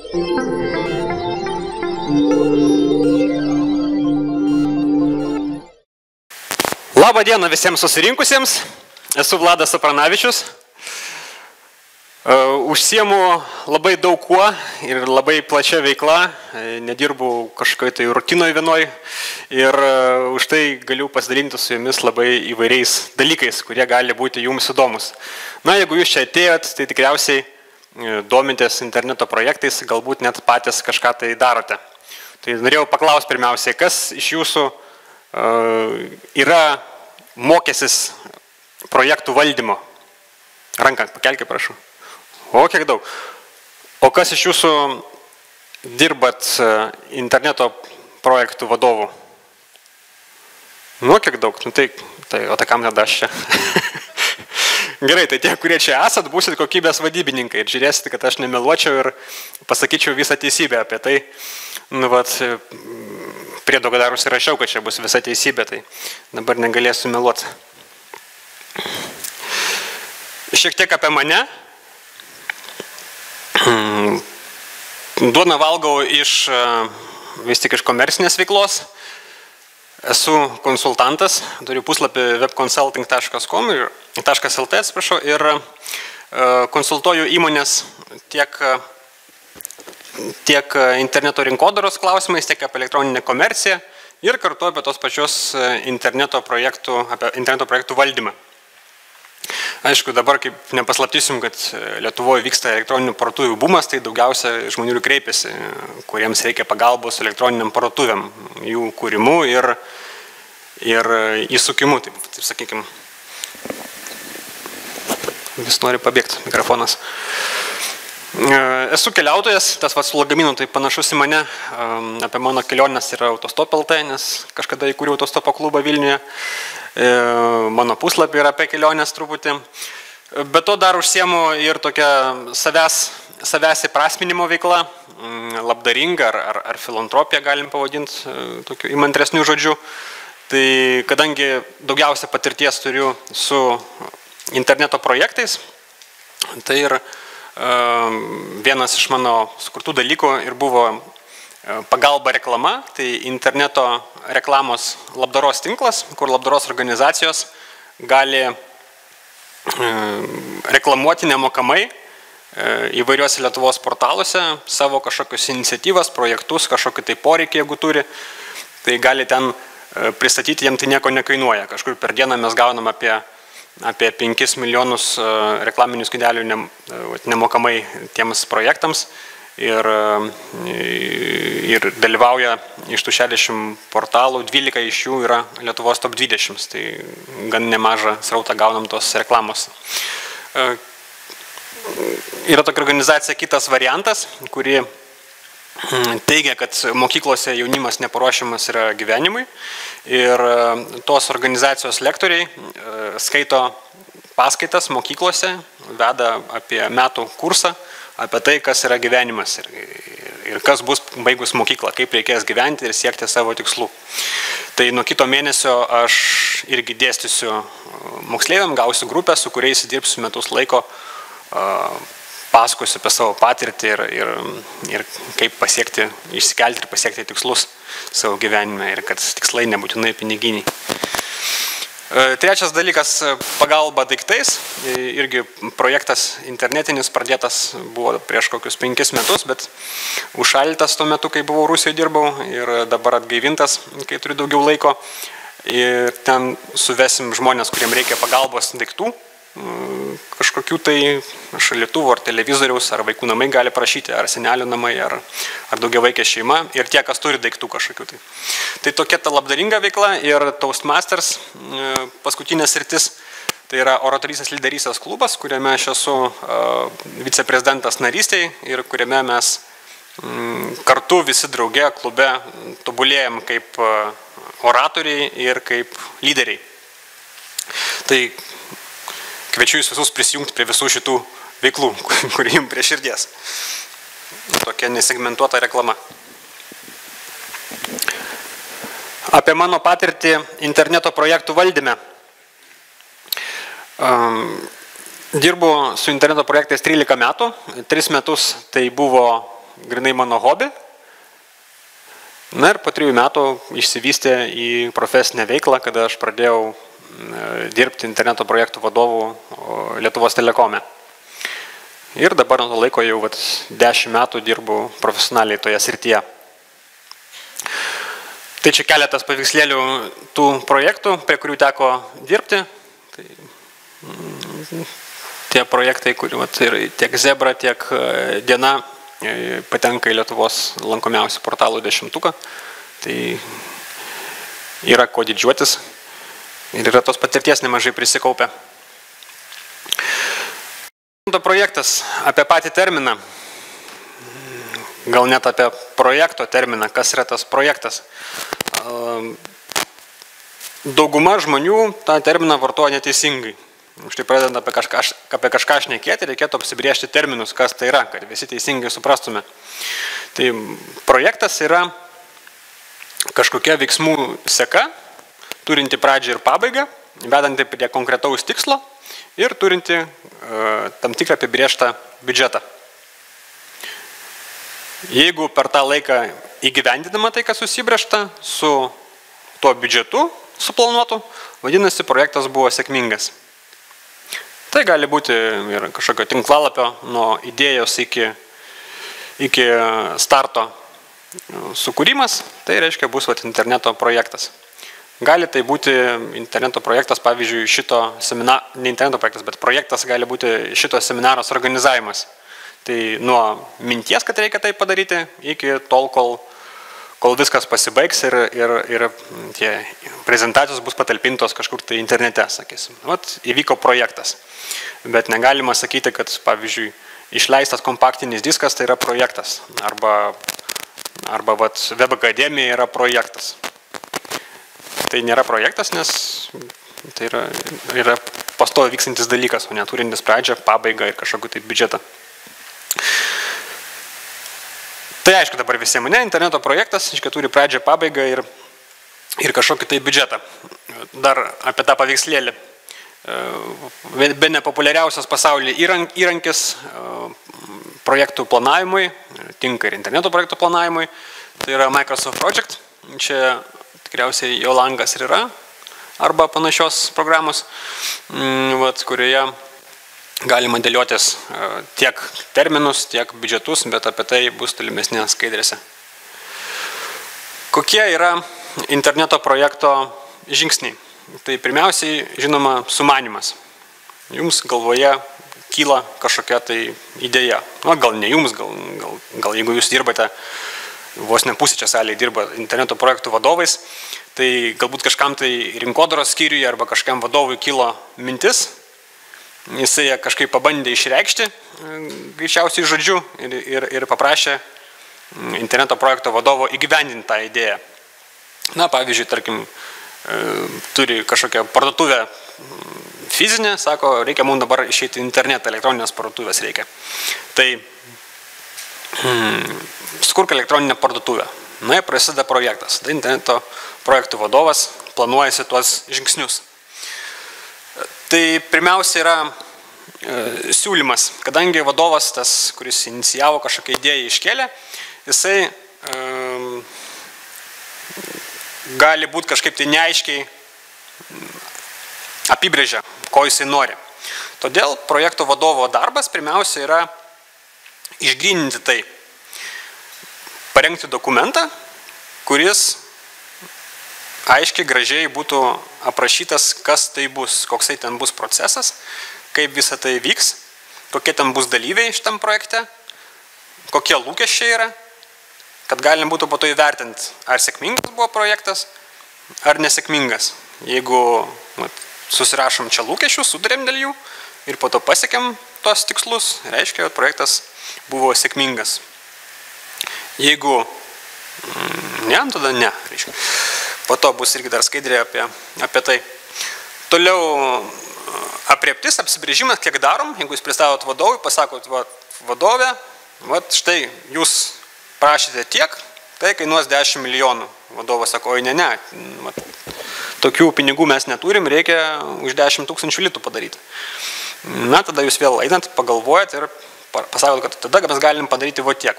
Labą dieną visiems susirinkusiems. Esu Vladas Apranavičius. Užsiemu labai daug kuo ir labai plačia veikla. Nedirbu kažkokioj tai rutinoj vienoj. Ir už tai galiu pasidalinti su jumis labai įvairiais dalykais, kurie gali būti jums įdomus. Na, jeigu jūs čia atėjot, tai tikriausiai domitės interneto projektais, galbūt net patys kažką tai darote. Tai norėjau paklausti pirmiausiai, kas iš jūsų yra mokęsis projektų valdymo? Ranką pakelkite, prašau. O, kiek daug. O kas iš jūsų dirbat interneto projektų vadovų? Nu, kiek daug. Nu, tai o tai kam tada aš čia? Gerai, tai tie, kurie čia esat, būsit kokybės vadybininkai ir žiūrėsite, kad aš nemeluočiau ir pasakyčiau visą teisybę apie tai. Nu, vat, prie daug dar užsirašiau, kad čia bus visa teisybė, tai dabar negalėsiu meluoti. Šiek tiek apie mane. Duoną valgau vis tik iš komercinės veiklos. Esu konsultantas, turiu puslapį webconsulting.com ir .lt, atsiprašau, ir konsultuoju įmonės tiek interneto rinkodaros klausimais, tiek apie elektroninę komerciją ir kartu apie tos pačios interneto projektų valdymą. Aišku, dabar kaip nepaslaptysim, kad Lietuvoje vyksta elektroninių parduotuvių bumas, tai daugiausia žmonių kreipiasi, kuriems reikia pagalbos elektroniniam parduotuvėm, jų kūrimu ir įsukimu, taip sakykime. Vis nori pabėgti mikrofonas. Esu keliautojas, tas su lagaminu tai panašus į mane, apie mano keliones yra Autostop.lt, nes kažkada įkūriau Autostopo klubą Vilniuje, mano puslapį yra apie keliones truputį, bet to dar užsiemu ir tokia savęs įprasminimo veikla, labdaringa ar filantropija galim pavadinti tokiu įmantresniu žodžiu, tai kadangi daugiausia patirties turiu su interneto projektais, tai ir vienas iš mano sukurtų dalykų ir buvo pagalba reklama, tai interneto reklamos labdaros tinklas, kur labdaros organizacijos gali reklamuoti nemokamai įvairiuose Lietuvos portaluose savo kažkokius iniciatyvas, projektus, kažkokį tai poreikį, jeigu turi, tai gali ten pristatyti, jiem tai nieko nekainuoja. Kažkur per dieną mes gaunam apie 5 milijonus reklaminių skydelių nemokamai tiems projektams ir dalyvauja iš tų 60 portalų, 12 iš jų yra Lietuvos top 20, tai gan nemažą srautą gaunam tos reklamos. Yra tokia organizacija Kitas variantas, kuri teigia, kad mokyklose jaunimas neparuošiamas yra gyvenimui ir tos organizacijos lektoriai skaito paskaitas mokyklose, veda apie metų kursą, apie tai, kas yra gyvenimas ir kas bus baigus mokyklą, kaip reikės gyventi ir siekti savo tikslų. Tai nuo kito mėnesio aš irgi dėstysiu moksleiviam, gausiu grupę, su kuriais dirbsiu metus laiko, pasakosiu apie savo patirtį ir kaip pasiekti, išsikelti ir pasiekti tikslus savo gyvenime ir kad tikslai nebūtinai piniginiai. Trečias dalykas – pagalba daiktais. Irgi projektas internetinis pradėtas buvo prieš kokius 5 metus, bet užšaldytas tuo metu, kai buvau Rusijoje dirbau ir dabar atgaivintas, kai turiu daugiau laiko. Ir ten suvesim žmonės, kuriem reikia pagalbos daiktų, kažkokių tai šaldytuvų ar televizoriaus, ar vaikų namai gali prašyti, ar senelių namai, ar daugiavaikė šeima ir tie, kas turi daiktų kažkokių tai. Tai tokia ta labdaringa veikla ir Toastmasters paskutinė sritis, tai yra oratorystės lyderystės klubas, kuriame aš esu viceprezidentas narystėj ir kuriame mes kartu visi drauge klube tobulėjam kaip oratoriai ir kaip lyderiai. Tai kviečiu jūs visus prisijungti prie visų šitų veiklų, kurie jums prie širdies. Tokia nesegmentuota reklama. Apie mano patirtį interneto projektų valdyme. Dirbu su interneto projektais 13 metų. 3 metus tai buvo grinai mano hobi. Na ir po 3 metų išsivystė į profesinę veiklą, kada aš pradėjau dirbti interneto projektų vadovų Lietuvos Telekome. Ir dabar nuo to laiko jau 10 metų dirbu profesionaliai toje srityje. Tai čia keletas paveikslėlių tų projektų, prie kurių teko dirbti. Tai, tie projektai, kurių tiek Zebra, tiek Diena patenka į Lietuvos lankomiausių portalų 10-tuką. Tai yra ko didžiuotis ir yra tos patirties nemažai prisikaupę. Projektas apie patį terminą, gal net apie projekto terminą, kas yra tas projektas. Dauguma žmonių tą terminą vartoja neteisingai. Štai pradedant apie kažką šnekėti, reikėtų apsibrėžti terminus, kas tai yra, kad visi teisingai suprastume. Tai projektas yra kažkokia veiksmų seka, turinti pradžią ir pabaigą, vedanti prie konkretaus tikslo ir turinti tam tikrą apibrėžtą biudžetą. Jeigu per tą laiką įgyvendinama tai, kas susibrėžta su tuo biudžetu suplanuotu, vadinasi, projektas buvo sėkmingas. Tai gali būti ir kažkokio tinklalapio nuo idėjos iki starto sukūrimas, tai reiškia bus interneto projektas. Gali tai būti interneto projektas, pavyzdžiui, ne interneto projektas, bet projektas gali būti šito seminaros organizavimas. Tai nuo minties, kad reikia tai padaryti, iki tol, kol viskas pasibaigs ir tie prezentacijos bus patalpintos kažkur tai internete, sakysim. Įvyko projektas. Bet negalima sakyti, kad, pavyzdžiui, išleistas kompaktinis diskas tai yra projektas. Arba Web Akademija yra projektas. Tai nėra projektas, nes tai yra pastoviai vykstantis dalykas, o neturintis pradžią, pabaigą ir kažkokį tai biudžetą. Tai aišku dabar visiems, interneto projektas, turi pradžią, pabaigą ir kažkokį tai biudžetą. Dar apie tą paveikslėlį. Bene populiariausias pasaulyje įrankis projektų planavimui, tinka ir interneto projektų planavimui, tai yra Microsoft Project. Čia tikriausiai jo langas ir yra, arba panašios programos, kurioje galima dėliotis tiek terminus, tiek biudžetus, bet apie tai bus tolimesnės skaidrėse. Kokie yra interneto projekto žingsniai? Tai pirmiausiai, žinoma, sumanymas. Jums galvoje kyla kažkokia tai idėja. Gal ne jums, gal jeigu jūs dirbate, vos ne pusė čia salėje dirba interneto projektų vadovais, tai galbūt kažkam tai rinkodaros skyriuje arba kažkam vadovui kilo mintis, jisai kažkaip pabandė išreikšti greičiausiai žodžiu ir paprašė interneto projekto vadovo įgyvendinti tą idėją. Pavyzdžiui, tarkim, turi kažkokią parduotuvę fizinę, sako, reikia mums dabar išeiti į internetą, elektroninės parduotuvės reikia. Tai sukurk elektroninę parduotuvę. Ir prasideda projektas. Tai interneto projektų vadovas planuojasi tuos žingsnius. Tai pirmiausia yra siūlymas, kadangi vadovas, tas, kuris inicijavo kažkokią idėją iškėlė, jisai gali būti kažkaip tai neaiškiai apibrėžia, ko jisai nori. Todėl projekto vadovo darbas pirmiausia yra išgryninti tai, parengti dokumentą, kuris aiškiai, gražiai būtų aprašytas, kas tai bus, koksai ten bus procesas, kaip visa tai vyks, kokie ten bus dalyviai šitam projekte, kokie lūkesčiai yra, kad galim būtų po to įvertinti, ar sėkmingas buvo projektas, ar nesėkmingas. Jeigu susirašom čia lūkesčius, sudarėm dėl jų ir po to pasiekėm tos tikslus, reiškia, kad projektas buvo sėkmingas. Jeigu ne, tada ne. Reiškia. Po to bus irgi dar skaidrė apie tai. Toliau aprėptis, apsibrėžimas, kiek darom. Jeigu jūs pristavot vadovui, pasakot, vadovė, štai jūs prašėte tiek, tai kainuos 10 milijonų. Vadovas sako, oi ne, tokių pinigų mes neturim, reikia už 10 000 litų padaryti. Tada jūs vėl einat, pagalvojat ir pasakot, kad tada mes galim padaryti tiek.